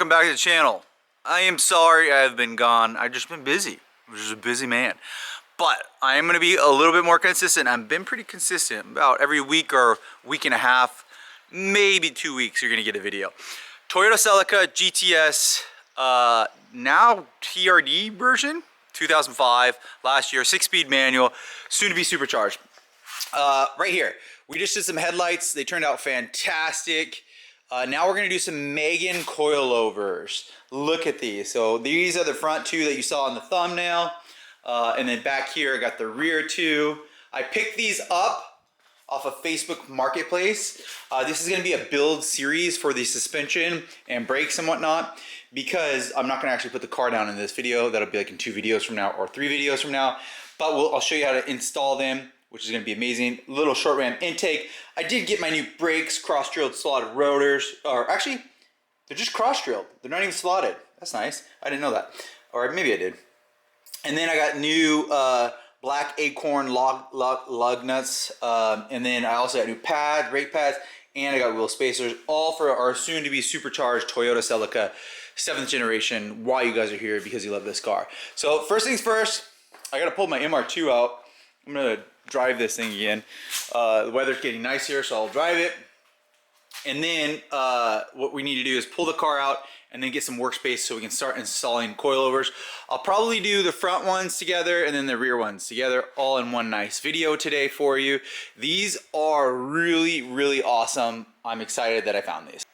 welcome back to the channel. I am sorry I've been gone. I've just been busy. I'm just a busy man. But I am going to be a little bit more consistent. I've been pretty consistent. About every week or week and a half, maybe 2 weeks, you're going to get a video. Toyota Celica GTS, now TRD version, 2005, last year, 6-speed manual, soon to be supercharged. Right here, we just did some headlights. They turned out fantastic. Now we're going to do some Megan coilovers. Look at these. So these are the front two that you saw in the thumbnail. And then back here, I got the rear two. I picked these up off of Facebook Marketplace. This is going to be a build series for the suspension and brakes and whatnot, because I'm not going to actually put the car down in this video. That'll be like in 2 videos from now or 3 videos from now. But I'll show you how to install them, which is going to be amazing. Little short ram intake. I did get my new brakes, cross-drilled slotted rotors, or actually, they're just cross-drilled. They're not even slotted. That's nice. I didn't know that. Or maybe I did. And then I got new black acorn lug nuts. And then I also got new pads, brake pads, and I got wheel spacers, all for our soon-to-be supercharged Toyota Celica 7th generation. Why you guys are here, because you love this car. So first things first, I got to pull my MR2 out. I'm going to drive this thing again. The weather's getting nice here, so I'll drive it. And then what we need to do is pull the car out and then get some workspace so we can start installing coilovers. I'll probably do the front ones together and then the rear ones together, all in one nice video today for you. These are really, really awesome. I'm excited that I found these.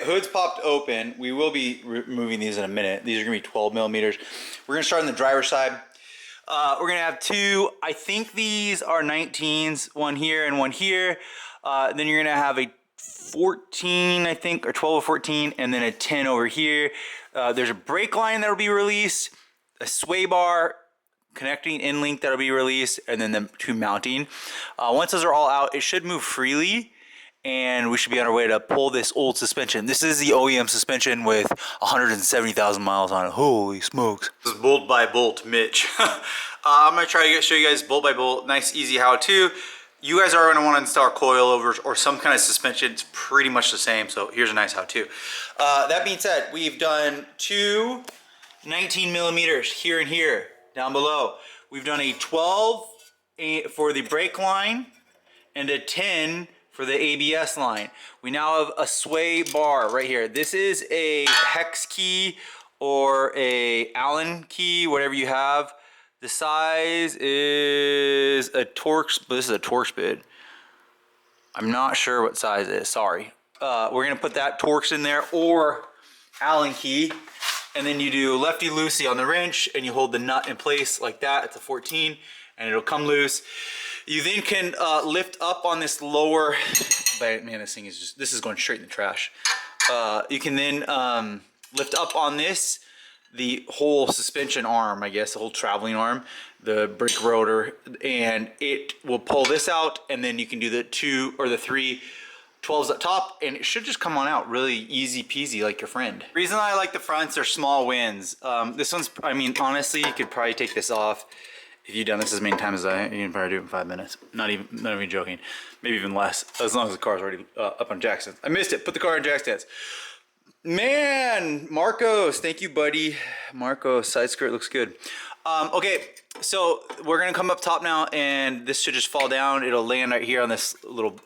Hood's popped open. We will be removing these in a minute. These are gonna be 12 millimeters. We're gonna start on the driver's side. We're gonna have 2, I think these are 19s, one here and one here. Then you're gonna have a 14, I think, or 12 or 14, and then a 10 over here. There's a brake line that'll be released, a sway bar, connecting in link that'll be released, and then the 2 mounting. Once those are all out, it should move freely, and we should be on our way to pull this old suspension. This is the OEM suspension with 170,000 miles on it. Holy smokes. This is bolt by bolt Mitch. I'm going to try to show you guys bolt by bolt. Nice, easy how-to. You guys are going to want to install coilovers or some kind of suspension. It's pretty much the same, so here's a nice how-to. That being said, we've done 2 19 millimeters here and here, down below. We've done a 12 for the brake line and a 10 for the ABS line. We now have a sway bar right here. This is a hex key or a Allen key, whatever you have. The size is a Torx, but this is a Torx bit. I'm not sure what size it is, sorry. We're gonna put that Torx in there or Allen key, and then you do lefty-loosey on the wrench and you hold the nut in place like that. It's a 14 and it'll come loose. You then can lift up on this lower, man, this thing is just, this is going straight in the trash. You can then lift up on this, the whole suspension arm, I guess, the whole traveling arm, the brake rotor, and it will pull this out, and then you can do the 2 or the 3 12s up top, and it should just come on out really easy peasy like your friend. The reason I like the fronts are small wins. This one's, I mean, honestly, you could probably take this off. If you've done this as many times as I, you can probably do it in 5 minutes. Not even joking. Maybe even less, as long as the car's already up on jack stands. I missed it. Put the car on jack stands. Man, Marcos, thank you, buddy. Marcos, side skirt looks good. Okay, so we're gonna come up top now, and this should just fall down. It'll land right here on this little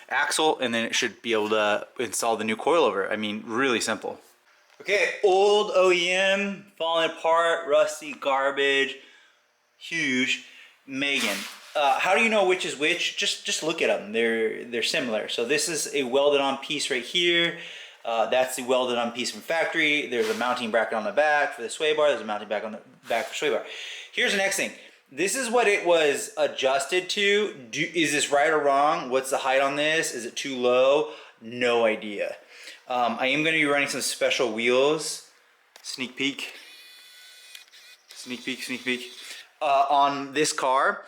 axle, and then it should be able to install the new coilover. I mean, really simple. Okay, old OEM, falling apart, rusty, garbage. Huge Megan. How do you know which is which? Just look at them. They're similar. So this is a welded on piece right here. That's the welded on piece from factory. There's a mounting bracket on the back for the sway bar. There's a mounting bracket on the back for sway bar. Here's the next thing. This is what it was adjusted to. Is this right or wrong? What's the height on this? Is it too low? No idea. I am going to be running some special wheels. Sneak peek. Sneak peek, sneak peek. On this car.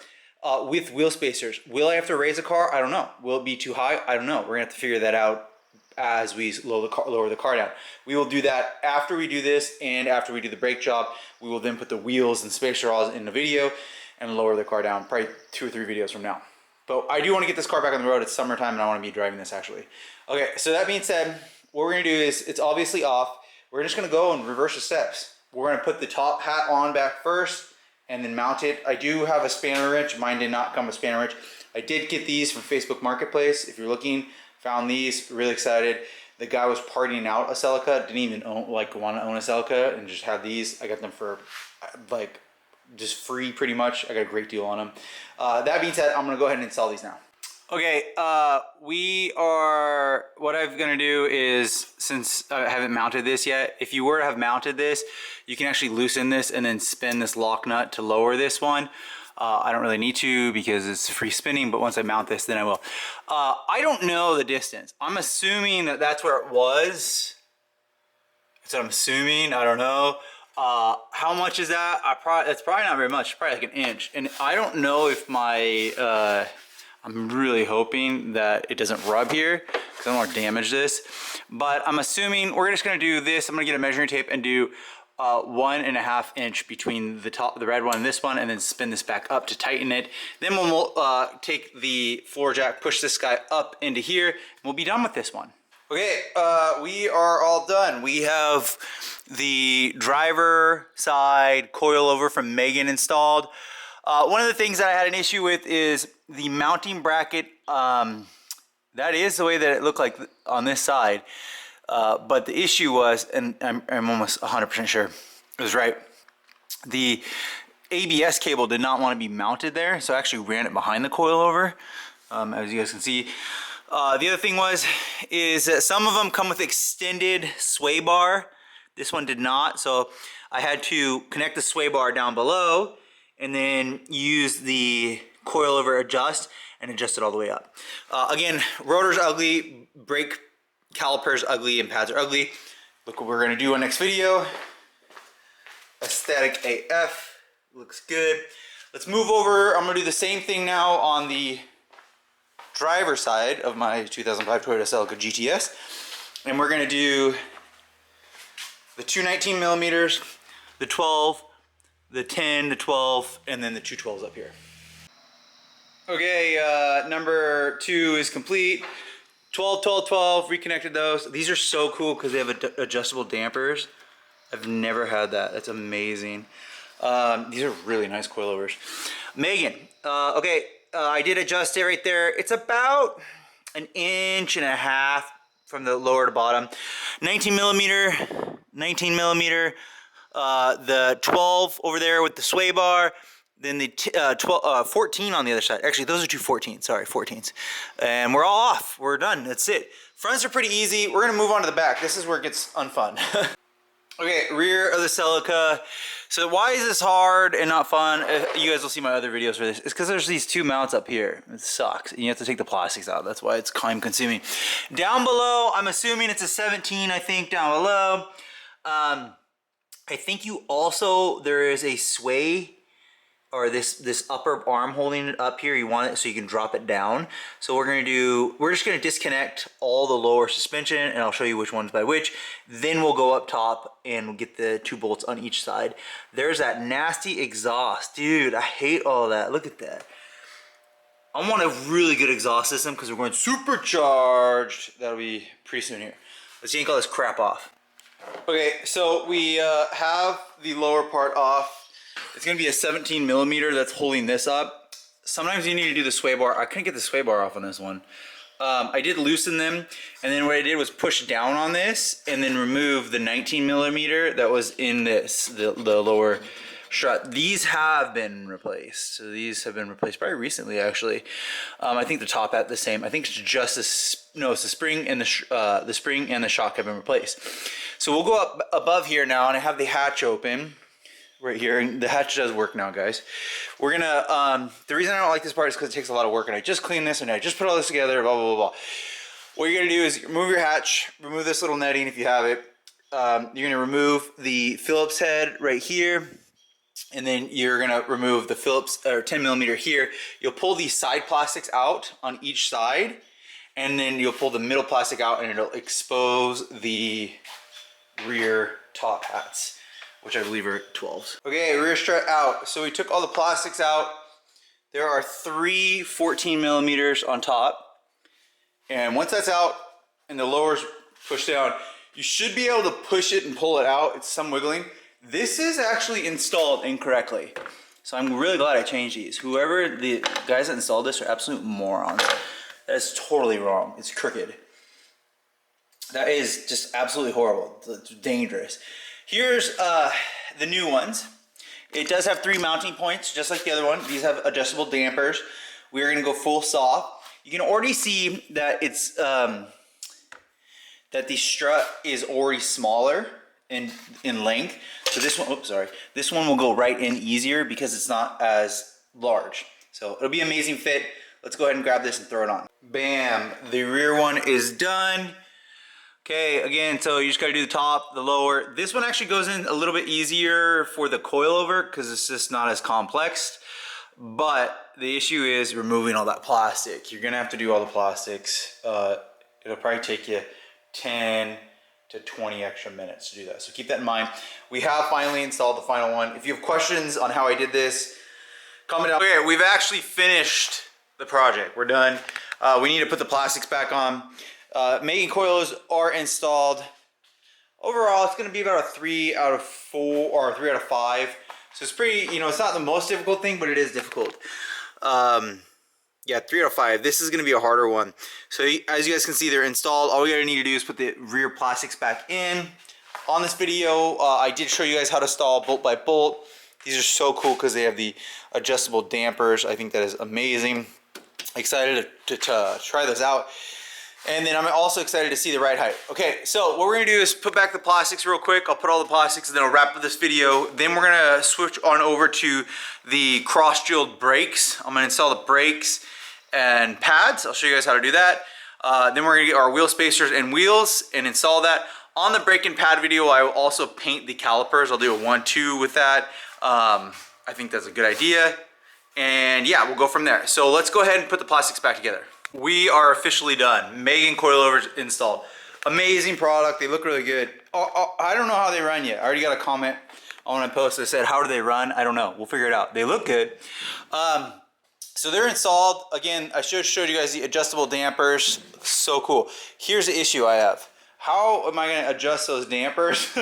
with wheel spacers. Will I have to raise the car? I don't know. Will it be too high? I don't know. We're gonna have to figure that out as we lower the car down. We will do that after we do this and after we do the brake job. We will then put the wheels and spacer rods in the video and lower the car down, probably 2 or 3 videos from now. But I do want to get this car back on the road. It's summertime and I want to be driving this actually. Okay, so that being said, what we're gonna do is, it's obviously off. We're just gonna go and reverse the steps. We're gonna put the top hat on back first and then mount it. I do have a spanner wrench. Mine did not come with spanner wrench. I did get these from Facebook Marketplace. If you're looking, found these, really excited. The guy was partying out a CELICA, didn't even want to own a CELICA, and just have these. I got them for like just free pretty much. I got a great deal on them. That being said, I'm gonna go ahead and install these now. Okay, what I'm gonna do is, since I haven't mounted this yet, if you were to have mounted this, you can actually loosen this and then spin this lock nut to lower this one. I don't really need to because it's free spinning, but once I mount this, then I will. I don't know the distance. I'm assuming that that's where it was. That's what I'm assuming, I don't know. How much is that? That's probably not very much, probably like an inch. And I don't know if my, I'm really hoping that it doesn't rub here because I don't want to damage this. But I'm assuming we're just gonna do this. I'm gonna get a measuring tape and do 1.5 inch between the top, the red one and this one, and then spin this back up to tighten it. Then we'll take the floor jack, push this guy up into here, and we'll be done with this one. Okay, we are all done. We have the driver side coilover from Megan installed. One of the things that I had an issue with is the mounting bracket. That is the way that it looked like on this side. But the issue was, and I'm almost 100% sure it was right, the ABS cable did not want to be mounted there, so I actually ran it behind the coilover, as you guys can see. The other thing is that some of them come with extended sway bar. This one did not, so I had to connect the sway bar down below and then use the coilover adjust and adjust it all the way up. Again, rotor's ugly, brake calipers ugly, and pads are ugly. Look what we're gonna do on next video. Aesthetic AF, looks good. Let's move over. I'm gonna do the same thing now on the driver side of my 2005 Toyota Celica GTS. And we're gonna do the 219 millimeters, the 12, the 10, the 12, and then the 212s up here. Okay, number 2 is complete. 12, 12, 12, reconnected those. These are so cool because they have adjustable dampers. I've never had that. That's amazing. These are really nice coilovers. Megan, okay, I did adjust it right there. It's about 1.5 inches from the lower to bottom. 19 millimeter, 19 millimeter. The 12 over there with the sway bar. Then the 14 on the other side. Actually, those are 2 14s. Sorry, 14s. And we're all off. We're done. That's it. Fronts are pretty easy. We're going to move on to the back. This is where it gets unfun. Okay, rear of the Celica. So why is this hard and not fun? You guys will see my other videos for this. It's because there's these 2 mounts up here. It sucks. And you have to take the plastics out. That's why it's time consuming. Down below, I'm assuming it's a 17, I think, down below. I think you also, there is a sway, or this upper arm holding it up here. You want it so you can drop it down. So we're just gonna disconnect all the lower suspension, and I'll show you which one's by which. Then we'll go up top and we'll get the 2 bolts on each side. There's that nasty exhaust. Dude, I hate all that. Look at that. I want a really good exhaust system because we're going supercharged. That'll be pretty soon here. Let's yank all this crap off. Okay, so we have the lower part off. It's gonna be a 17 millimeter that's holding this up. Sometimes you need to do the sway bar. I couldn't get the sway bar off on this one. I did loosen them, and then what I did was push down on this and then remove the 19 millimeter that was in this, the lower strut. These have been replaced. So these have been replaced probably recently, actually. I think the top at the same. I think it's just it's the spring and the spring and the shock have been replaced. So we'll go up above here now, and I have the hatch open right here, and the hatch does work now, guys. We're gonna, the reason I don't like this part is because it takes a lot of work, and I just cleaned this, and I just put all this together, blah, blah, blah, blah. What you're gonna do is remove your hatch, remove this little netting if you have it. You're gonna remove the Phillips head right here, And then you're gonna remove the Phillips or 10 millimeter here. You'll pull these side plastics out on each side, and then you'll pull the middle plastic out and it'll expose the rear top hats, which I believe are 12s. Okay, rear strut out. So we took all the plastics out. There are 3 14 millimeters on top. And once that's out and the lower's pushed down, you should be able to push it and pull it out. It's some wiggling. This is actually installed incorrectly. So I'm really glad I changed these. Whoever the guys that installed this are absolute morons. That is totally wrong. It's crooked. That is just absolutely horrible. It's dangerous. Here's the new ones. It does have 3 mounting points, just like the other one. These have adjustable dampers. We're gonna go full soft. You can already see that it's that the strut is already smaller in length. So this one, oops, sorry. This one will go right in easier because it's not as large. So it'll be an amazing fit. Let's go ahead and grab this and throw it on. Bam, the rear one is done. Okay, again, so you just gotta do the top, the lower. This one actually goes in a little bit easier for the coilover because it's just not as complex. But the issue is removing all that plastic. You're gonna have to do all the plastics. It'll probably take you 10 to 20 extra minutes to do that. So keep that in mind. We have finally installed the final one. If you have questions on how I did this, comment down. Okay, we've actually finished the project. We're done. We need to put the plastics back on. Making coils are installed. Overall, it's gonna be about a 3 out of 4 or 3 out of 5. So it's pretty, you know, it's not the most difficult thing, but it is difficult. Yeah, 3 out of 5. This is going to be a harder one. So as you guys can see, they're installed. All we gotta need to do is put the rear plastics back in. On this video, I did show you guys how to install bolt by bolt. These are so cool because they have the adjustable dampers. I think that is amazing. Excited to try those out. And then I'm also excited to see the ride height. Okay, so what we're gonna do is put back the plastics real quick. I'll put all the plastics and then I'll wrap up this video. Then we're gonna switch on over to the cross-drilled brakes. I'm gonna install the brakes and pads. I'll show you guys how to do that. Then we're gonna get our wheel spacers and wheels and install that. On the brake and pad video, I will also paint the calipers. I'll do a 1-2 with that. I think that's a good idea. And yeah, we'll go from there. So let's go ahead and put the plastics back together. We are officially done. Megan coilovers installed. Amazing product. They look really good. I don't know how they run yet. I already got a comment on when I posted that said, how do they run? I don't know. We'll figure it out. They look good. So they're installed. Again, I should have showed you guys the adjustable dampers. So cool. Here's the issue I have. How am I going to adjust those dampers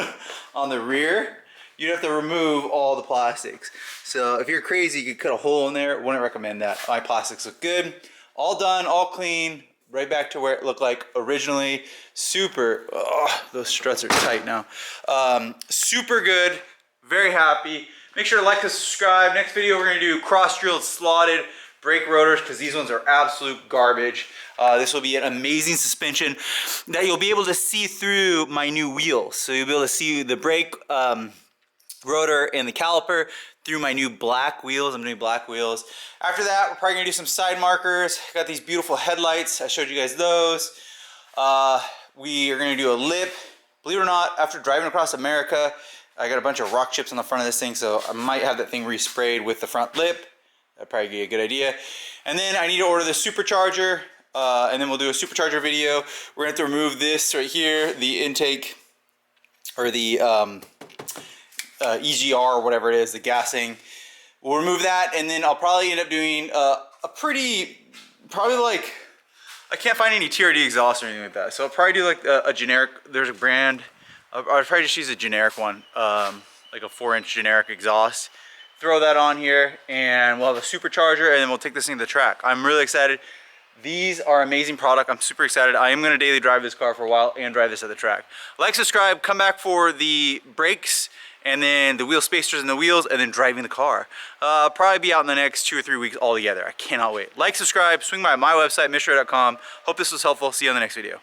on the rear? You'd have to remove all the plastics. So if you're crazy, you could cut a hole in there. Wouldn't recommend that. My plastics look good. All done, all clean. Right back to where it looked like originally. Super, oh, those struts are tight now. Super good, very happy. Make sure to like and subscribe. Next video we're gonna do cross-drilled slotted brake rotors because these ones are absolute garbage. This will be an amazing suspension that you'll be able to see through my new wheels. So you'll be able to see the brake rotor and the caliper through my new black wheels. I'm doing black wheels. After that, we're probably gonna do some side markers. Got these beautiful headlights. I showed you guys those. We are gonna do a lip. Believe it or not, after driving across America, I got a bunch of rock chips on the front of this thing, so I might have that thing resprayed with the front lip. That'd probably be a good idea. And then I need to order the supercharger, and then we'll do a supercharger video. We're gonna have to remove this right here, the intake, or the EGR or whatever it is, the gassing. We'll remove that, and then I'll probably end up doing probably like, I can't find any TRD exhaust or anything like that. So I'll probably do like a generic, there's a brand, I'll probably just use a generic one, like a 4-inch generic exhaust. Throw that on here, and we'll have a supercharger, and then we'll take this thing to the track. I'm really excited. These are amazing product. I'm super excited. I am gonna daily drive this car for a while and drive this at the track. Like, subscribe, come back for the brakes, and then the wheel spacers and the wheels, and then driving the car. Probably be out in the next 2 or 3 weeks all together. I cannot wait. Like, subscribe, swing by my website, mitchroy.com. Hope this was helpful. See you on the next video.